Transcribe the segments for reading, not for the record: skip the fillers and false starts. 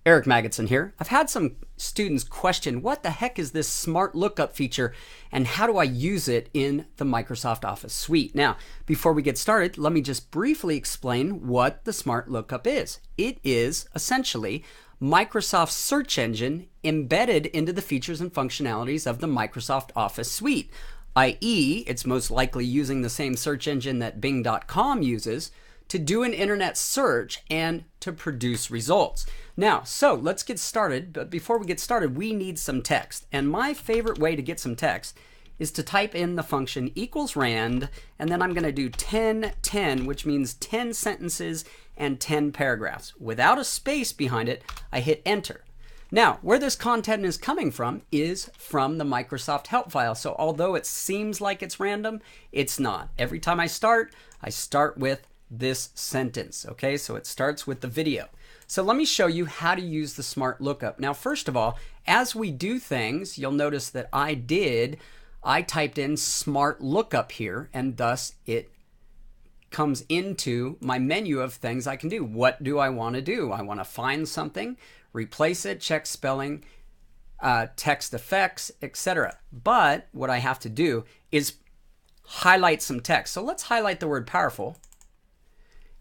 Eric Magidson here. I've had some students question, what the heck is this Smart Lookup feature and how do I use it in the Microsoft Office suite? Now, before we get started, let me just briefly explain what the Smart Lookup is. It is essentially Microsoft's search engine embedded into the features and functionalities of the Microsoft Office suite, i.e., it's most likely using the same search engine that Bing.com uses to do an internet search and to produce results. Now, so let's get started, but before we get started, we need some text. And my favorite way to get some text is to type in the function equals rand, and then I'm going to do 10, which means 10 sentences and 10 paragraphs. Without a space behind it, I hit enter. Now, where this content is coming from is from the Microsoft help file. So although it seems like it's random, it's not. Every time I start with this sentence. Okay, so it starts with the video. So let me show you how to use the Smart Lookup. Now, first of all, as we do things, you'll notice that I typed in Smart Lookup here, and thus it comes into my menu of things I can do. What do I want to do? I want to find something, replace it, check spelling, text effects, etc. But what I have to do is highlight some text. So let's highlight the word powerful.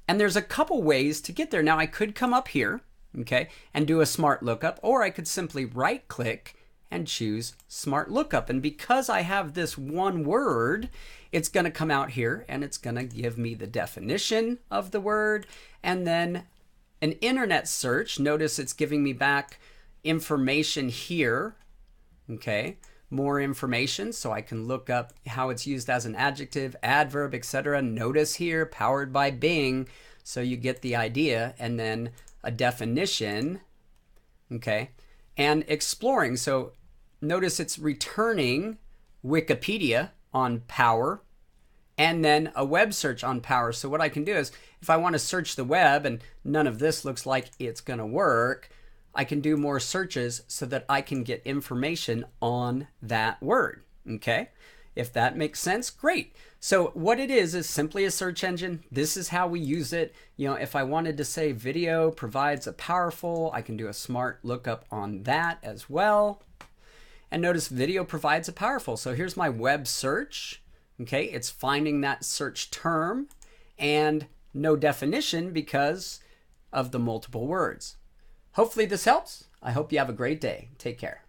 And there's a couple ways to get there. Now, I could come up here, okay, and do a Smart Lookup, or I could simply right click and choose Smart Lookup. And because I have this one word, it's going to come out here and it's going to give me the definition of the word and then an internet search. Notice it's giving me back information here, okay, more information, so I can look up how it's used as an adjective, adverb, etc. Notice here, powered by Bing, so you get the idea, and then a definition, okay, and exploring. So notice it's returning Wikipedia on power, and then a web search on power. So what I can do is, if I want to search the web and none of this looks like it's going to work, I can do more searches so that I can get information on that word, okay? If that makes sense, great. So what it is simply a search engine. This is how we use it. You know, if I wanted to say video provides a powerful, I can do a Smart Lookup on that as well. And notice video provides a powerful. So here's my web search, okay? It's finding that search term and no definition because of the multiple words. Hopefully this helps. I hope you have a great day. Take care.